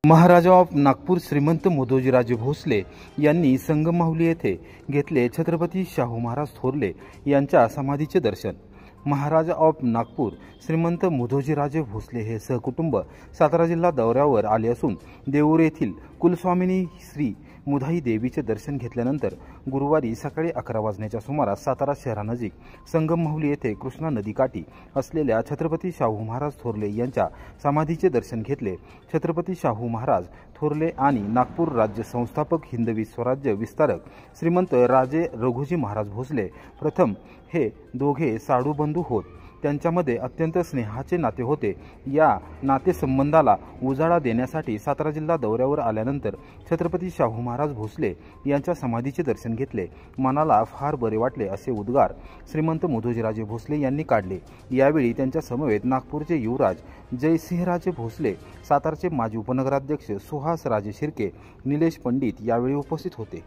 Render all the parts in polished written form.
महाराजा of Nagpur श्रीमंत मुधोजीराजे भोसले यांनी संगममाहुली येथे घेतले छत्रपती शाहू महाराज थोरले यांच्या समाधीचे दर्शन। महाराजा ऑफ नागपूर श्रीमंत मुधोजीराजे भोसले हे सहकुटुंब सातारा जिल्हा दौऱ्यावर आले असून देऊर येथील कुलस्वामिनी श्री मुधाई देवीचे दर्शन घेतल्यानंतर गुरुवारी सकाळी 11 वाजण्याच्या सुमारास सातारा शहरानजीक संगममाहुली येथे कृष्णा नदीकाठी असलेल्या छत्रपती शाहू महाराज थोरले यांच्या समाधीचे दर्शन घेतले। छत्रपती शाहू महाराज थोरले आणि नागपूर राज्य संस्थापक हिंदवी स्वराज्य विस्तारक श्रीमंत राजे रघुजी महाराज भोसले प्रथम हे दोघे साडूबंधू होत। त्यांच्यामध्ये अत्यंत स्नेहाचे नाते होते। या नातेसंबंधाला उजाळा देण्यासाठी सातारा जिल्हा दौऱ्यावर आल्यानंतर छत्रपती शाहू महाराज भोसले यांच्या समाधीचे दर्शन घेतले। मनाला फार बरे वाटले असे उद्गार श्रीमंत मुधोजीराजे भोसले यांनी काढले। यावेळी त्यांच्या समवेत नागपूरचे युवराज जयसिंहराजे भोसले, सातारचे माजी उपनगराध्यक्ष सुहास राजे शिर्के, निलेश पंडित यावेळी उपस्थित होते।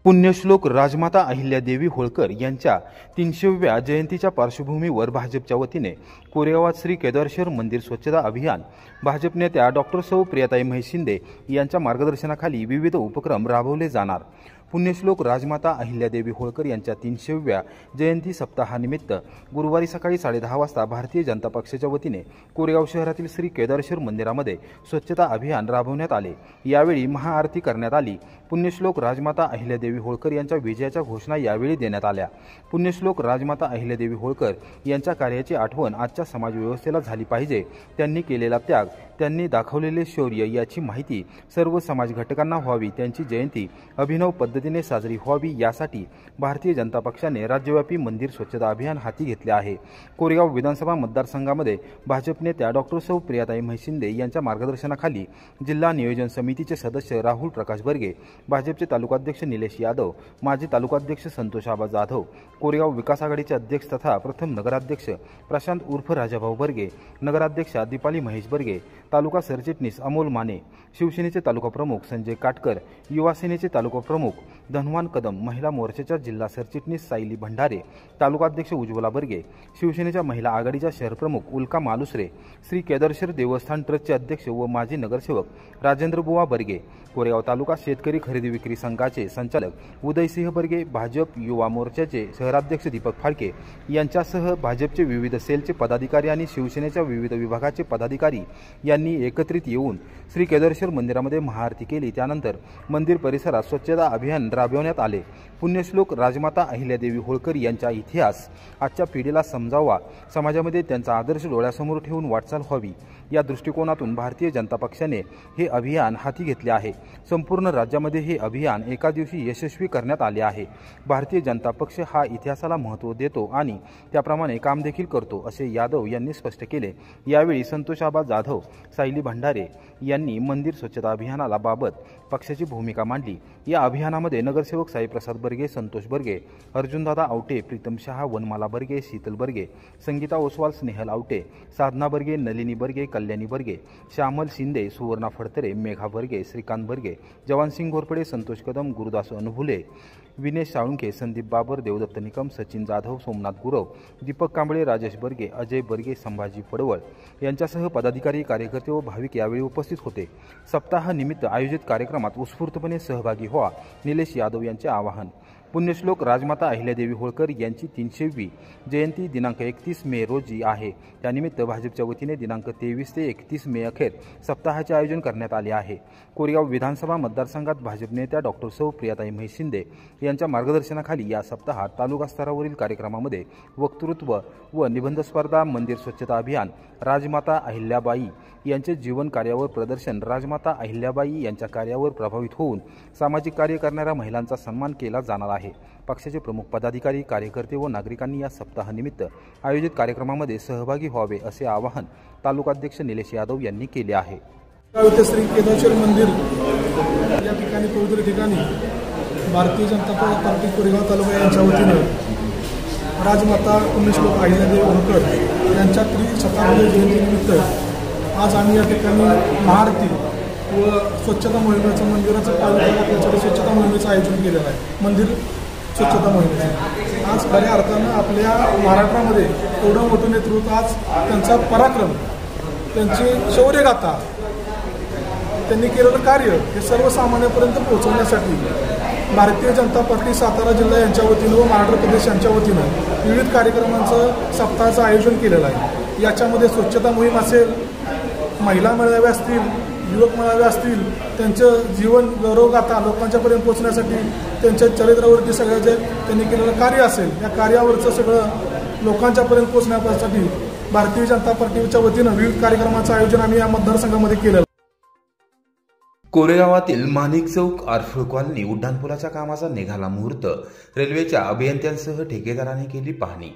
पुण्यश्लोक राजमाता अहिल्यादेवी होळकर यांच्या 300व्या जयंतीच्या पार्श्वभूमीवर भाजपच्या वतीने कोरेगावात श्री केदारेश्वर मंदिर स्वच्छता अभियान, भाजप नेत्या डॉक्टर सौ प्रियाताई म्हैशिंदे यांच्या मार्गदर्शनाखाली विविध उपक्रम राबवले जाणार। पुण्यश्लोक राजमाता अहिल्यादेवी होळकर यांच्या 300व्या जयंती सप्ताहानिमित्त गुरुवारी सकाळी 10:30 वाजता भारतीय जनता पक्षाच्या वतीने कोरेगाव शहरातील श्री केदारेश्वर मंदिरामध्ये स्वच्छता अभियान राबवण्यात आले। यावेळी महाआरती करण्यात आली। पुण्यश्लोक राजमाता अहिल्यादेवी होळकर यांच्या विजयाच्या घोषणा यावेळी देण्यात आल्या। पुण्यश्लोक राजमाता अहिल्यादेवी होळकर यांच्या कार्याची आठवण आजच्या समाजव्यवस्थेला झाली पाहिजे। त्यांनी केलेला त्याग, त्यांनी दाखवलेले शौर्य याची माहिती सर्व समाज घटकांना व्हावी। त्यांची जयंती अभिनव पद्धतीने साजरी व्हावी यासाठी भारतीय जनता पक्षाने राज्यव्यापी मंदिर स्वच्छता अभियान हाती घेतले आहे। कोरेगाव विधानसभा मतदारसंघामध्ये भाजप नेत्या डॉक्टर सौ प्रियाताई म्हैशिंदे यांच्या मार्गदर्शनाखाली जिल्हा नियोजन समितीचे सदस्य राहुल प्रकाश बर्गे, भाजपचे तालुकाध्यक्ष निलेश यादव, माजी तालुकाध्यक्ष संतोष आबा जाधव, कोरेगाव विकास आघाडीचे अध्यक्ष तथा प्रथम नगराध्यक्ष प्रशांत उर्फ राजाभाऊ बर्गे, नगराध्यक्षा दीपाली महेश बर्गे, तालुका सरचिटणीस अमोल माने, शिवसेनेचे तालुका प्रमुख संजय काटकर, युवा सेनेचे तालुका प्रमुख धनवान कदम, महिला मोर्चाच्या जिल्हा सरचिटणीस सायली भंडारे, तालुकाध्यक्ष उज्ज्वला बर्गे, शिवसेनेच्या महिला आघाडीच्या शहर प्रमुख उल्का मालुसरे, श्री केदारेश्वर देवस्थान ट्रस्टचे अध्यक्ष व माजी नगरसेवक राजेंद्र बुवा बर्गे, कोरेगाव तालुका शेतकरी खरेदी विक्री संघाचे संचालक उदयसिंह बर्गे, भाजप युवा मोर्चाचे शहराध्यक्ष दीपक फाळके यांच्यासह भाजपचे विविध सेलचे पदाधिकारी आणि शिवसेनेच्या विविध विभागाचे पदाधिकारी यांनी एकत्रित येऊन श्री केदारेश्वर मंदिरामध्ये महाआरती केली। त्यानंतर मंदिर परिसरात स्वच्छता अभियान राबवण्यात आले। पुण्यश्लोक राजमाता अहिल्यादेवी होळकर यांचा इतिहास आजच्या पिढीला समजावा, समाजामध्ये त्यांचा आदर्श डोळ्यासमोर ठेवून वाटचाल व्हावी या दृष्टिकोनातून भारतीय जनता पक्षाने हे अभियान हाती घेतले आहे। संपूर्ण राज्यामध्ये हे अभियान एका दिवशी यशस्वी करण्यात आले आहे। भारतीय जनता पक्ष हा इतिहासाला महत्त्व देतो आणि त्याप्रमाणे काम देखील करतो असे यादव यांनी स्पष्ट केले। यावेळी संतोष आबा जाधव, सायली भंडारे यांनी मंदिर स्वच्छता अभियानाला बाबत पक्षाची भूमिका मांडली। या अभियानामध्ये नगरसेवक साईप्रसाद बर्गे, संतोष बर्गे, अर्जुनदादा आवटे, प्रीतम शहा, वनमाला बर्गे, शीतल बर्गे, संगीता ओसवाल, स्नेहल आवटे, साधना बर्गे, नलिनी बर्गे, कल्याणी बर्गे, श्यामल शिंदे, सुवर्णा फडतरे, मेघा बर्गे, श्रीकांत बर्गे, जवानसिंग घोरपडे, संतोष कदम, गुरुदास अनुभुले, विनेश साळुंखे, संदीप बाबर, देवदत्त निकम, सचिन जाधव, सोमनाथ गुरव, दीपक कांबळे, राजेश बर्गे, अजय बर्गे, संभाजी पडवळ यांच्यासह पदाधिकारी, कार्यकर्ते व भाविक यावेळी उपस्थित होते। सप्ताहानिमित्त आयोजित कार्यक्रमात उत्स्फूर्तपणे सहभागी व्हा, निलेश यादव यांचे आवाहन। पुण्यश्लोक राजमाता अहिल्यादेवी होळकर यांची 300वी जयंती दिनांक 31 मे रोजी आहे। त्यानिमित्त भाजपच्या वतीने दिनांक 23 ते 31 मे अखेर सप्ताहाचे आयोजन करण्यात आले आहे। कोरेगाव विधानसभा मतदारसंघात भाजप नेत्या डॉक्टर सौ प्रियाताई म्हैशिंदे यांच्या मार्गदर्शनाखाली या सप्ताहात तालुका स्तरावरील कार्यक्रमामध्ये वक्तृत्व व निबंध स्पर्धा, मंदिर स्वच्छता अभियान, राजमाता अहिल्याबाई यांचे जीवन कार्यावर प्रदर्शन, राजमाता अहिल्याबाई यांच्या कार्यावर प्रभावित होऊन सामाजिक कार्य करणाऱ्या महिलांचा सन्मान केला जाणार आहे। पक्षाचे प्रमुख पदाधिकारी, कार्यकर्ते व नागरिकांनी या सप्ताहानिमित्त आयोजित कार्यक्रमामध्ये सहभागी व्हावे असे आवाहन तालुकाध्यक्ष निलेश यादव यांनी केले आहे। श्री केदारेश्वर मंदिर या ठिकाणी पवित्र ठिकाणी भारतीय जनता पार्टी कोरेगाव तालुका यांच्या वतीने राजमाता पुण्यश्लोक अहिल्यादेवी होळकर यांच्या 300व्या जयंतीनिमित्त आज आम्ही या ठिकाणी महाआरती व स्वच्छता मोहिमेचं मंदिराचं पावित्र्य स्वच्छता मोहिमेचं आयोजन केलेलं आहे। मंदिर स्वच्छता मोहिमेचं आज खऱ्या अर्थानं आपल्या महाराष्ट्रामध्ये एवढं मोठं नेतृत्व, आज त्यांचा पराक्रम, त्यांची शौर्यगाथा त्यांनी केलेलं कार्य हे सर्वसामान्यांपर्यंत पोहोचवण्यासाठी भारतीय जनता पार्टी सातारा जिल्हा यांच्या वतीनं व महाराष्ट्र प्रदेश यांच्या वतीनं विविध कार्यक्रमांचं सप्ताहाचं आयोजन केलेलं आहे। याच्यामध्ये स्वच्छता मोहीम असेल, महिला मेळावे असतील, युवक मेळावे असतील, त्यांचं जीवन गौरवगाथा लोकांच्यापर्यंत पोहोचण्यासाठी त्यांच्या चरित्रावरती सगळं जे त्यांनी केलेलं कार्य असेल, या कार्यावरचं सगळं लोकांच्यापर्यंत पोहोचण्यासाठी भारतीय जनता पार्टीच्या वतीनं विविध कार्यक्रमाचं आयोजन आम्ही या मतदारसंघामध्ये केलं। कोरेगावातील माणिक चौक आरफळ कॉलनी उड्डाणपुलाच्या कामाचा निघाला मुहूर्त, रेल्वेच्या अभियंत्यांसह ठेकेदाराने केली पाहणी।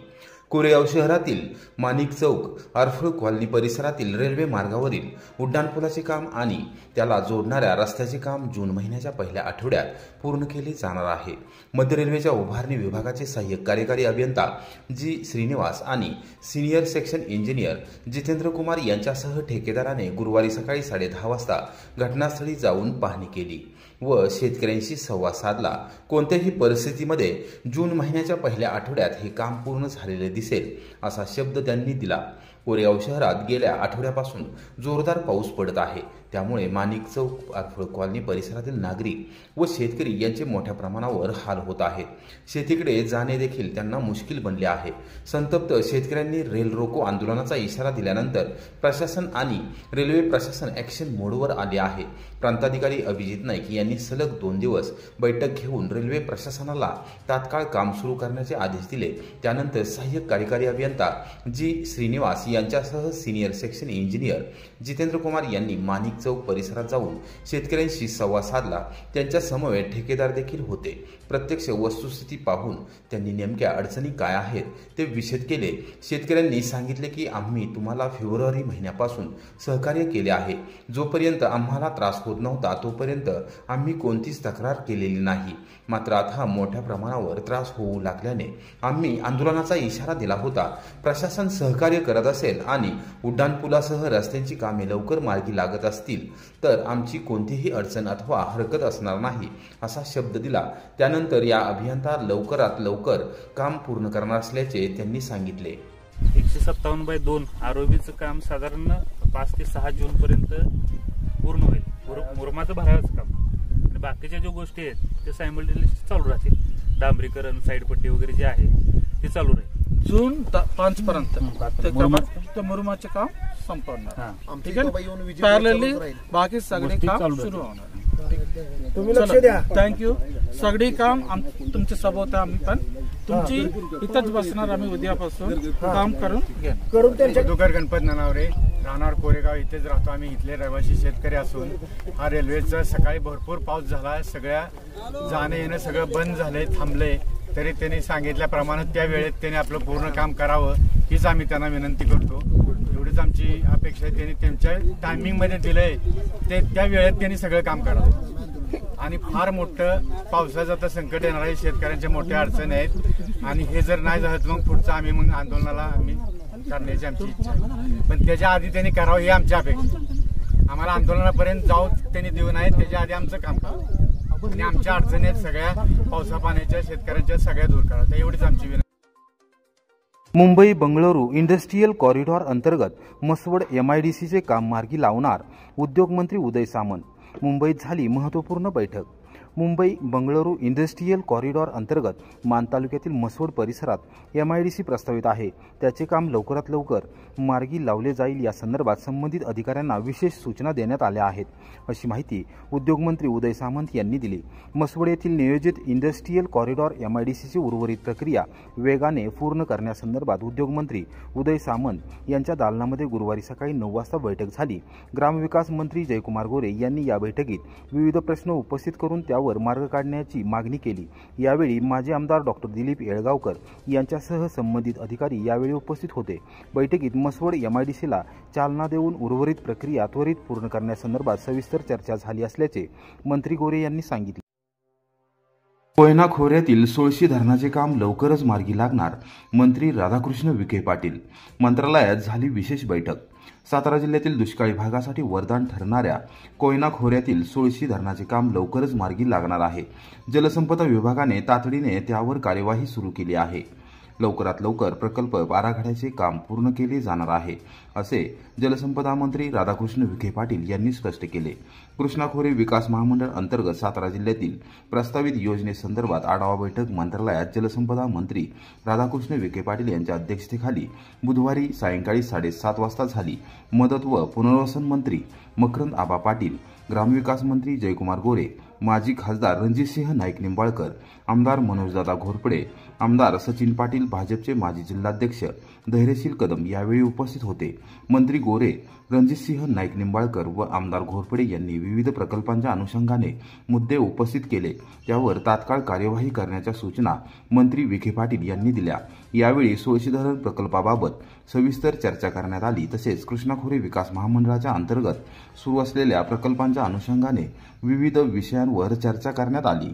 कोरेगाव शहरातील माणिक चौक आरफळ कॉलनी परिसरातील रेल्वे मार्गावरील उड्डाणपुलाचे काम आणि त्याला जोडणाऱ्या रस्त्याचे काम जून महिन्याच्या पहिल्या आठवड्यात पूर्ण केले जाणार आहे। मध्य रेल्वेच्या उभारणी विभागाचे सहाय्यक कार्यकारी अभियंता जी श्रीनिवास आणि senior section engineer Jitendra Kumar यांच्यासह ठेकेदाराने गुरुवारी सकाळी 10:30 वाजता घटनास्थळी जाऊन पाहणी केली व शेतकऱ्यांशी संवाद साधला। कोणत्याही परिस्थितीमध्ये जून महिन्याच्या पहिल्या आठवड्यात हे काम पूर्ण झालेले दिसेल असा शब्द त्यांनी दिला। कोरेगाव शहरात गेल्या आठवड्यापासून जोरदार पाऊस पडत आहे, त्यामुळे माणिक चौक आरफळ कॉलनी परिसरातील नागरिक व शेतकरी यांचे मोठ्या प्रमाणावर हाल होत आहेत। शेतीकडे जाणे देखील त्यांना मुश्किल बनले आहे। संतप्त शेतकऱ्यांनी रेल रोको आंदोलनाचा इशारा दिल्यानंतर प्रशासन आणि रेल्वे प्रशासन ॲक्शन मोडवर आले आहे। प्रांताधिकारी अभिजित नाईक यांनी सलग 2 दिवस बैठक घेऊन रेल्वे प्रशासनाला तात्काळ काम सुरू करण्याचे आदेश दिले। त्यानंतर सहाय्यक कार्यकारी अभियंता जी श्रीनिवास यांच्यासह senior section engineer Jitendra Kumar यांनी माणिक चौक परिसरात जाऊन शेतकऱ्यांशी संवाद साधला। त्यांच्या समवेत ठेकेदार देखील होते। प्रत्यक्ष वस्तुस्थिती पाहून त्यांनी नेमक्या अडचणी काय आहेत ते विशद केले। शेतकऱ्यांनी सांगितले की आम्ही तुम्हाला फेब्रुवारी महिन्यापासून सहकार्य केले आहे, जोपर्यंत आम्हाला त्रास होत नव्हता तोपर्यंत आम्ही कोणतीच तक्रार केलेली नाही, मात्र आता मोठ्या प्रमाणावर त्रास होऊ लागल्याने आम्ही आंदोलनाचा इशारा दिला होता। प्रशासन सहकार्य करत असेल आणि उड्डाणपुलासह रस्त्यांची कामे लवकर मार्गी लागत असतील तर आमची कोणतीही अडचण अथवा हरकत असणार नाही असा शब्द दिला। त्यानंतर या अभियंता लवकरात लवकर काम पूर्ण करणार असल्याचे त्यांनी सांगितले। 157/2 आरोबीचं काम साधारण 5 ते 6 जून पर्यंत पूर्ण होईल। मुरमाचं भरायचं काम आणि बाकीच्या ज्या गोष्टी आहेत ते सायमल्टेनियसली चालू राहतील। डांबरीकरण, साईडपट्टी वगैरे जे आहे ते चालू राहील। जून 5 पर्यंत मुरुमाचे काम संपवणार। ठीक आहे, पॅरलली बाकी सगळे काम सुरू होणार। तुम्ही लक्ष द्या। थँक्यू। सगळी काम तुमच्या सोबत आम्ही पण तुमची इथंच बसणार। आम्ही उद्यापासून काम करून त्यांच्या दुकर गणपत नानावरे राहणार कोरेगाव इथेच राहतो आम्ही। इथले रहिवासी शेतकरी असून हा रेल्वेचा सकाळी भरपूर पाऊस झाला, सगळ्या जाणे येणं सगळं बंद झालंय, थांबलंय। तरी त्यांनी सांगितल्याप्रमाणे त्या वेळेत त्यांनी आपलं पूर्ण काम करावं हीच आम्ही त्यांना विनंती करतो। एवढीच आमची अपेक्षा आहे। त्यांनी त्यांच्या टायमिंगमध्ये दिलंय ते त्या वेळेत त्यांनी सगळं काम करावं। आणि फार मोठं पावसाचं आता संकट येणार आहे, शेतकऱ्यांच्या मोठ्या अडचणी आहेत आणि हे जर नाही झालं तर मग पुढचं आम्ही आंदोलनाला आम्ही करण्याची आमची इच्छा आहे। पण त्याच्या आधी त्यांनी करावं ही आमची अपेक्षा। आम्हाला आंदोलनापर्यंत जाऊ त्यांनी देऊ नये, त्याच्या आधी आमचं काम करावं आणि आमच्या अडचणी आहेत सगळ्या पावसा पाण्याच्या शेतकऱ्यांच्या सगळ्या दूर करावं, एवढीच आमची विनंती। मुंबई बंगळुरू इंडस्ट्रियल कॉरिडॉर अंतर्गत मसवड MIDCचे काम मार्गी लावणार, उद्योगमंत्री उदय सामंत। मुंबईत झाली महत्त्वपूर्ण बैठक। मुंबई बंगळुरू इंडस्ट्रियल कॉरिडॉर अंतर्गत मान तालुक्यातील मसवड परिसरात MIDC प्रस्तावित आहे, त्याचे काम लवकरात लवकर मार्गी लावले जाईल या संदर्भात संबंधित अधिकाऱ्यांना विशेष सूचना देण्यात आल्या आहेत, अशी माहिती उद्योगमंत्री उदय सामंत यांनी दिली। मसवड येथील नियोजित इंडस्ट्रियल कॉरिडॉर MIDCची उर्वरित प्रक्रिया वेगाने पूर्ण करण्यासंदर्भात उद्योगमंत्री उदय सामंत यांच्या दालनामध्ये गुरुवारी सकाळी 9 वाजता बैठक झाली। ग्रामविकास मंत्री जयकुमार गोरे यांनी या बैठकीत विविध प्रश्न उपस्थित करून त्यावर मार्ग काढण्याची मागणी केली। यावेळी माजी आमदार डॉक्टर दिलीप येळगावकर यांच्यासह संबंधित अधिकारी यावेळी उपस्थित होते। बैठकीत मसवड MIDCला चालना देऊन उर्वरित प्रक्रिया त्वरित पूर्ण करण्यासंदर्भात सविस्तर चर्चा झाली असल्याचे मंत्री गोरे यांनी सांगितले। कोयना खोऱ्यातील सोळशी धरणाचे काम लवकरच मार्गी लागणार, मंत्री राधाकृष्ण विखे पाटील। मंत्रालयात झाली विशेष बैठक। सातारा जिल्ह्यातील दुष्काळी भागासाठी वरदान ठरणाऱ्या कोयना खोऱ्यातील सोळशी धरणाचे काम लवकरच मार्गी लागणार आहे। जलसंपदा विभागाने तातडीने त्यावर कार्यवाही सुरू केली आहे। लवकरात लवकर प्रकल्प आराखड्याचे काम पूर्ण केले जाणार आहे, असे जलसंपदा मंत्री राधाकृष्ण विखे पाटील यांनी स्पष्ट केले. कृष्णा खोरे विकास महामंडळ अंतर्गत सातारा जिल्ह्यातील प्रस्तावित योजनेसंदर्भात आढावा बैठक मंत्रालयात जलसंपदा मंत्री राधाकृष्ण विखे पाटील यांच्या अध्यक्षतेखाली बुधवारी सायंकाळी 7:30 वाजता झाली. मदत व पुनर्वसन मंत्री मकरंद आबा पाटील, ग्रामविकास मंत्री जयकुमार गोरे, माजी खासदार रणजितसिंह नाईक निंबाळकर, आमदार मनोजदादा घोरपडे, आमदार सचिन पाटील, भाजपचे माजी जिल्हाध्यक्ष धैर्यशील कदम यावेळी उपस्थित होते. मंत्री गोरे, रणजितसिंह नाईक निंबाळकर व आमदार घोरपडे यांनी विविध प्रकल्पांच्या अनुषंगाने मुद्दे उपस्थित केले, त्यावर तात्काळ कार्यवाही करण्याच्या सूचना मंत्री विखे पाटील यांनी दिल्या. यावेळी सोळशी धरण प्रकल्पाबाबत सविस्तर चर्चा करण्यात आली. तसेच कृष्णा खोरे विकास महामंडळाच्या अंतर्गत सुरू असलेल्या प्रकल्पांच्या अनुषंगाने विविध विषयांवर चर्चा करण्यात आली.